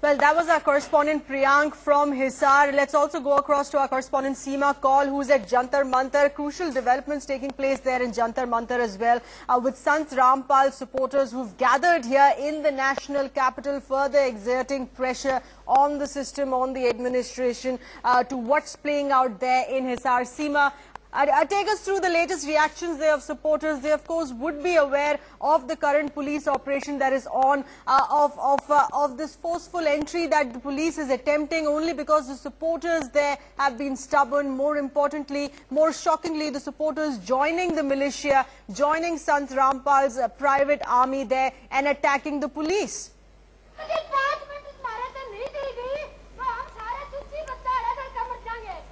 Well, that was our correspondent Priyank from Hisar. Let's also go across to our correspondent Seema Kaul, who's at Jantar Mantar. Crucial developments taking place there in Jantar Mantar as well, with Sant Rampal supporters who've gathered here in the national capital, further exerting pressure on the system, on the administration, to what's playing out there in Hisar. Seema, take us through the latest reactions there of supporters. They, of course, would be aware of the current police operation that is on, of this forceful entry that the police is attempting only because the supporters there have been stubborn. More importantly, more shockingly, the supporters joining the militia, joining Sant Rampal's private army there and attacking the police.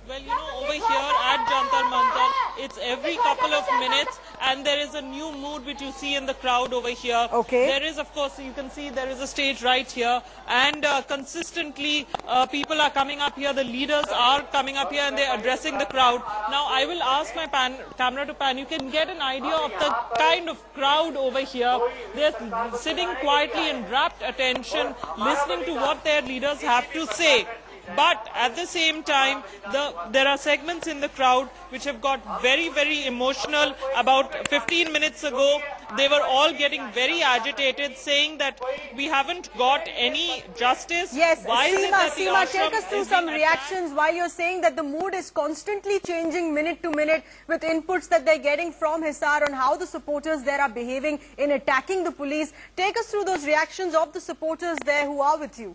Well, you know, over here at Jantar Mantar, it's every couple of minutes, and there is a new mood which you see in the crowd over here. Okay. There is, of course, you can see there is a stage right here, and consistently people are coming up here, the leaders are coming up here and they're addressing the crowd. Now, I will ask my camera to pan. You can get an idea of the kind of crowd over here. They're sitting quietly in rapt attention, listening to what their leaders have to say. But at the same time, there are segments in the crowd which have got very, very emotional. About 15 minutes ago, they were all getting very agitated, saying that we haven't got any justice. Yes, Why is it that the Seema, ashram take us through is some being reactions while you're saying that the mood is constantly changing minute to minute with inputs that they're getting from Hisar on how the supporters there are behaving in attacking the police. Take us through those reactions of the supporters there who are with you.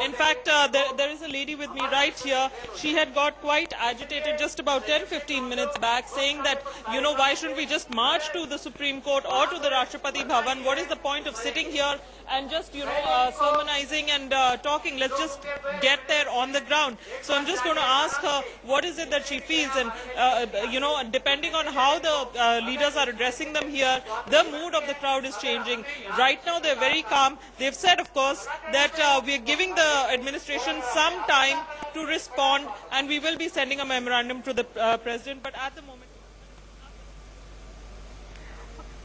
In fact, there is a lady with me right here. She had got quite agitated just about 10-15 minutes back, saying that, you know, why shouldn't we just march to the Supreme Court or to the Rashtrapati Bhavan? What is the point of sitting here and just, you know, sermonizing and talking? Let's just get there on the ground. So I'm just going to ask her what is it that she feels, and, you know, depending on how the leaders are addressing them here, the mood of the crowd is changing. Right now, they're very calm. They've said, of course, that we're giving the administration some time to respond, and we will be sending a memorandum to the president, but at the moment...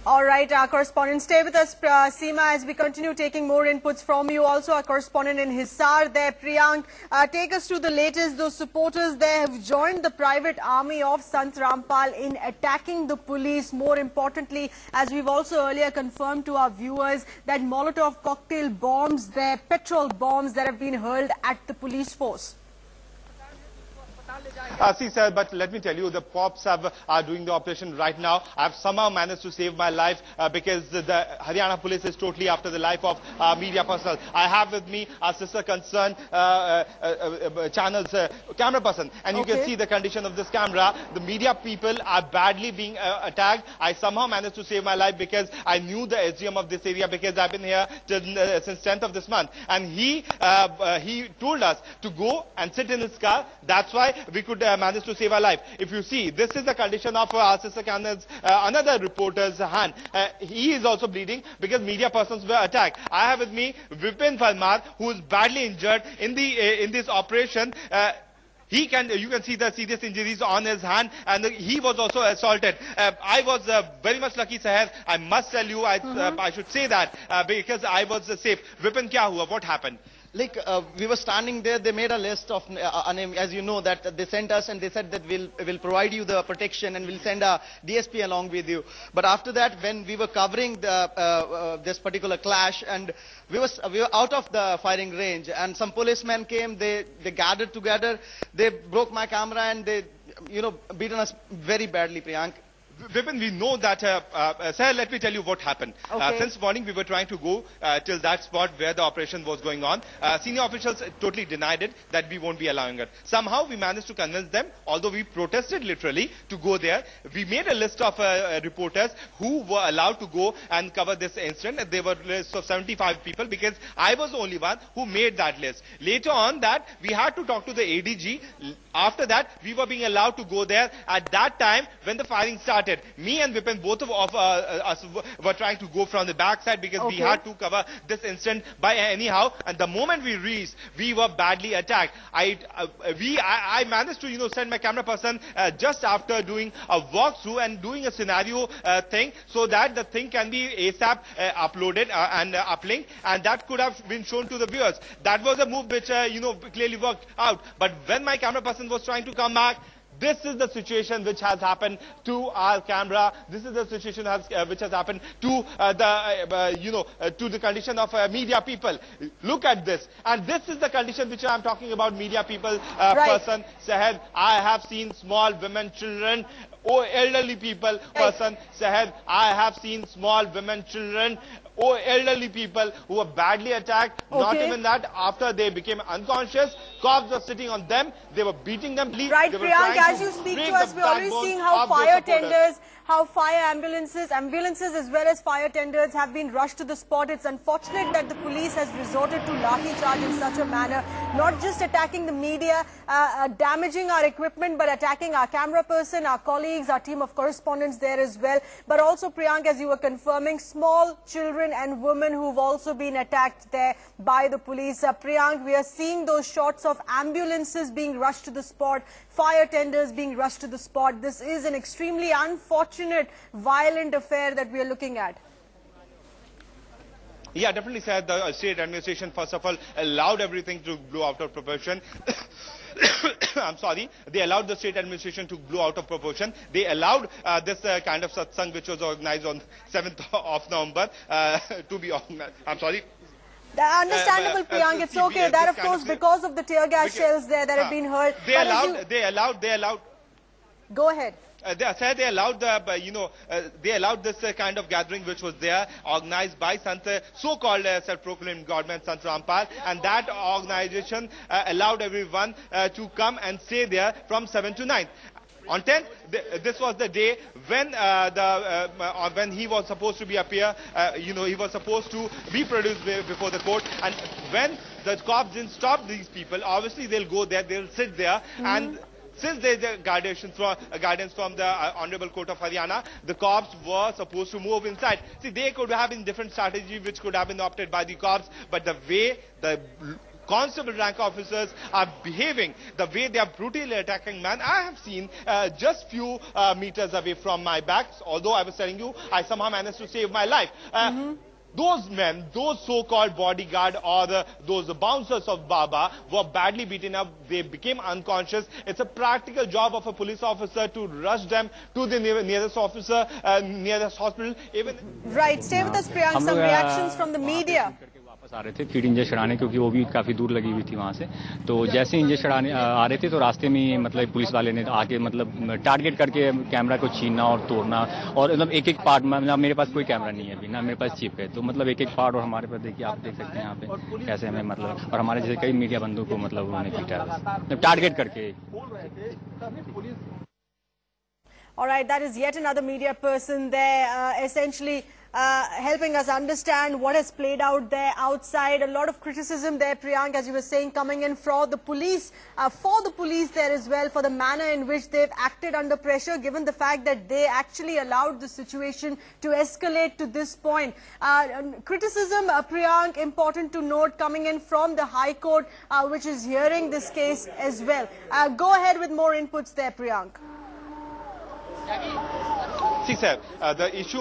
All right, our correspondent, stay with us, Seema, as we continue taking more inputs from you. Also, our correspondent in Hisar there, Priyank, take us through the latest. Those supporters there have joined the private army of Sant Rampal in attacking the police. More importantly, as we've also earlier confirmed to our viewers, that Molotov cocktail bombs there, petrol bombs that have been hurled at the police force. See, sir, but let me tell you, the cops are doing the operation right now. I've somehow managed to save my life because the Haryana police is totally after the life of media personnel. I have with me our sister concerned channel's camera person, and you can see the condition of this camera. The media people are badly being attacked. I somehow managed to save my life because I knew the SGM of this area, because I've been here since 10th of this month, and he told us to go and sit in his car. That's why we could manage to save our life. If you see, this is the condition of our sister Canada's another reporter's hand. He is also bleeding because media persons were attacked. I have with me Vipin Falmar, who is badly injured in this operation. You can see the serious injuries on his hand, and he was also assaulted. I was very much lucky, Sahar. I must tell you, I should say that because I was safe. Vipin, kya hua? What happened? Like, we were standing there, they made a list of, as you know, that they sent us and they said that we'll provide you the protection and we'll send a DSP along with you. But after that, when we were covering this particular clash, and we were out of the firing range, and some policemen came, they gathered together, they broke my camera, and they, you know, beaten us very badly, Priyank. Vipin, we know that, sir, let me tell you what happened. Since morning, we were trying to go till that spot where the operation was going on. Senior officials totally denied it, that we won't be allowing it. Somehow, we managed to convince them, although we protested literally, to go there. We made a list of reporters who were allowed to go and cover this incident. There were a list of 75 people, because I was the only one who made that list. Later on that, we had to talk to the ADG. After that, we were being allowed to go there. At that time, when the firing started, me and Vipin, both of us were trying to go from the backside because we had to cover this incident by anyhow. And the moment we reached, we were badly attacked. I managed to, you know, send my camera person just after doing a walkthrough and doing a scenario thing, so that the thing can be ASAP uploaded and uplinked, and that could have been shown to the viewers. That was a move which, you know, clearly worked out. But when my camera person was trying to come back, this is the situation which has happened to our camera. This is the situation which has happened to to the condition of media people. Look at this, and this is the condition which I am talking about. Media people, person, Sahad. I have seen small women, children, elderly people, person, Sahad. I have seen small women, children, elderly people who were badly attacked. Not even that, after they became unconscious, cops were sitting on them, they were beating them. Right, Priyank, as you speak to us, we're already seeing how fire tenders, how fire ambulances as well as fire tenders have been rushed to the spot. It's unfortunate that the police has resorted to lathicharge in such a manner, not just attacking the media, damaging our equipment, but attacking our camera person, our colleagues, our team of correspondents there as well. But also, Priyank, as you were confirming, small children and women who've also been attacked there by the police. Priyank, we are seeing those shots of ambulances being rushed to the spot, fire tenders being rushed to the spot. This is an extremely unfortunate, violent affair that we are looking at. Yeah, definitely, sir. The state administration, first of all, allowed everything to blow out of proportion. I'm sorry. They allowed the state administration to blow out of proportion. They allowed this kind of satsang, which was organized on 7th of November, to be organized. I'm sorry. Understandable, Priyank. It's okay. That, of course, because of the tear gas shells there that have been heard. They allowed. Go ahead. They allowed they allowed this kind of gathering which was there, organized by so-called self-proclaimed Godman, Sant Rampal, and that organization allowed everyone to come and stay there from 7th to 9th. On 10th, this was the day when when he was supposed to be appear, he was supposed to be produced before the court, and when the cops didn't stop these people, obviously they'll go there, they'll sit there, and since there's a guidance from the Honorable Court of Haryana, the cops were supposed to move inside. See, they could have been different strategy which could have been opted by the cops, but the way the constable rank officers are behaving, the way they are brutally attacking man, I have seen just few meters away from my back. Although I was telling you, I somehow managed to save my life. Those men, those so-called bodyguard or those bouncers of Baba were badly beaten up. They became unconscious. It's a practical job of a police officer to rush them to the nearest hospital. Right. Stay with us, Priyank. Some reactions from the media. आ रहे थे feed injection छड़ाने, क्योंकि वो भी काफ़ी दूर लगी हुई थी वहाँ से। तो जैसे इंजेक्शन छड़ाने आ रहे थे तो रास्ते में मतलब पुलिस वाले ने आके मतलब टारगेट करके कैमरा को छीनना और तोड़ना, और मतलब एक एक पार्ट, मतलब मेरे पास कोई कैमरा नहीं है अभी ना, मेरे पास चिप है, तो मतलब एक एक पार्ट, और हमारे पास देखिए, आप देख सकते हैं यहाँ पे कैसे हमें मतलब, और हमारे जैसे कई मीडिया बंधु को मतलब उन्होंने पीटा टारगेट करके। All right, that is yet another media person there, essentially helping us understand what has played out there outside. A lot of criticism there, Priyank, as you were saying, coming in from the police, there as well, for the manner in which they've acted under pressure, given the fact that they actually allowed the situation to escalate to this point. Criticism, Priyank, important to note, coming in from the High Court, which is hearing this case as well. Go ahead with more inputs there, Priyank. See, sir, the issue,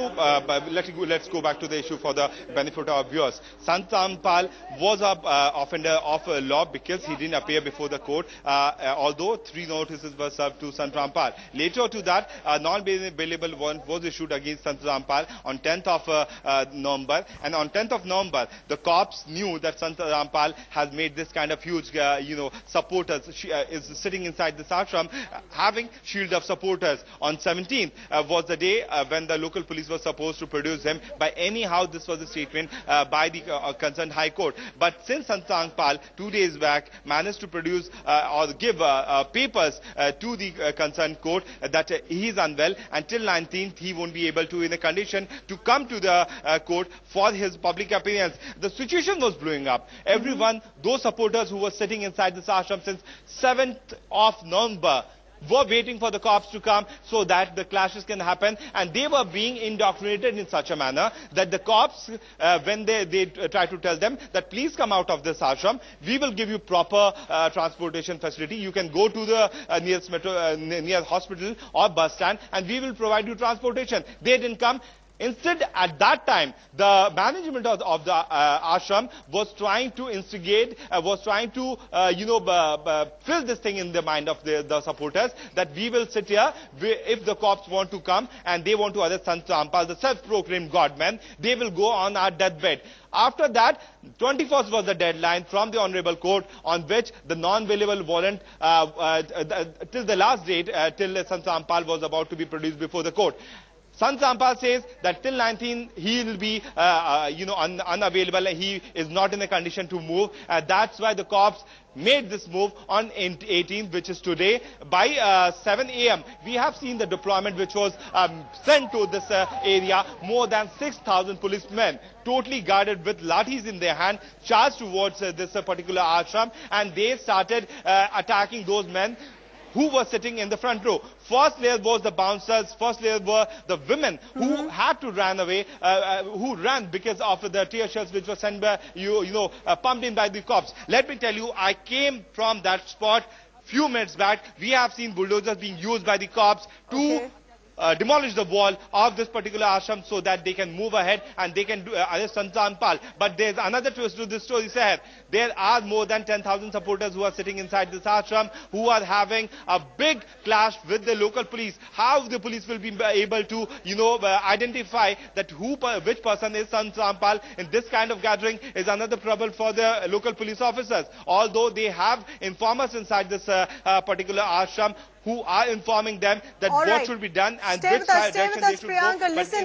let's go back to the issue for the benefit of viewers. Sant Rampal was an offender of law because he didn't appear before the court, although 3 notices were served to Sant Rampal. Later to that, a non-bailable warrant was issued against Sant Rampal on 10th of November. And on 10th of November, the cops knew that Sant Rampal has made this kind of huge, supporters, is sitting inside this ashram, having shield of supporters. On 17th was the day when the local police were supposed to produce him. By anyhow, this was a statement by the concerned High Court. But since Sant Rampal 2 days back managed to produce or give papers to the concerned court that he is unwell, until 19th he won't be able to in a condition to come to the court for his public appearance. The situation was blowing up. Everyone, those supporters who were sitting inside this ashram since 7th of November, were waiting for the cops to come so that the clashes can happen, and they were being indoctrinated in such a manner that the cops, when they try to tell them that please come out of this ashram, we will give you proper transportation facility, you can go to the nearest near hospital or bus stand and we will provide you transportation. They didn't come. Instead, at that time, the management of the ashram was trying to instigate, was trying to, fill this thing in the mind of the supporters that we will sit here, if the cops want to come and they want to arrest Sant Rampal, the self-proclaimed Godman, they will go on our deathbed. After that, 21st was the deadline from the Honorable Court on which the non-bailable warrant till the last date, till Sant Rampal was about to be produced before the court. Sant Rampal says that till 19 he will be, unavailable. He is not in a condition to move. That's why the cops made this move on 18th, which is today, by 7 a.m. We have seen the deployment which was sent to this area. More than 6,000 policemen, totally guarded with lathis in their hand, charged towards this particular ashram, and they started attacking those men who were sitting in the front row. First layer was the bouncers, first layer were the women who had to run away, who ran because of the tear shells which were sent by, pumped in by the cops. Let me tell you, I came from that spot few minutes back. We have seen bulldozers being used by the cops to demolish the wall of this particular ashram so that they can move ahead and they can do Sant Rampal. But there's another twist to this story, sir. There are more than 10,000 supporters who are sitting inside this ashram who are having a big clash with the local police. How the police will be able to, identify that which person is Sant Rampal in this kind of gathering is another trouble for the local police officers. Although they have informers inside this particular ashram who are informing them that what should be done and which direction they should go.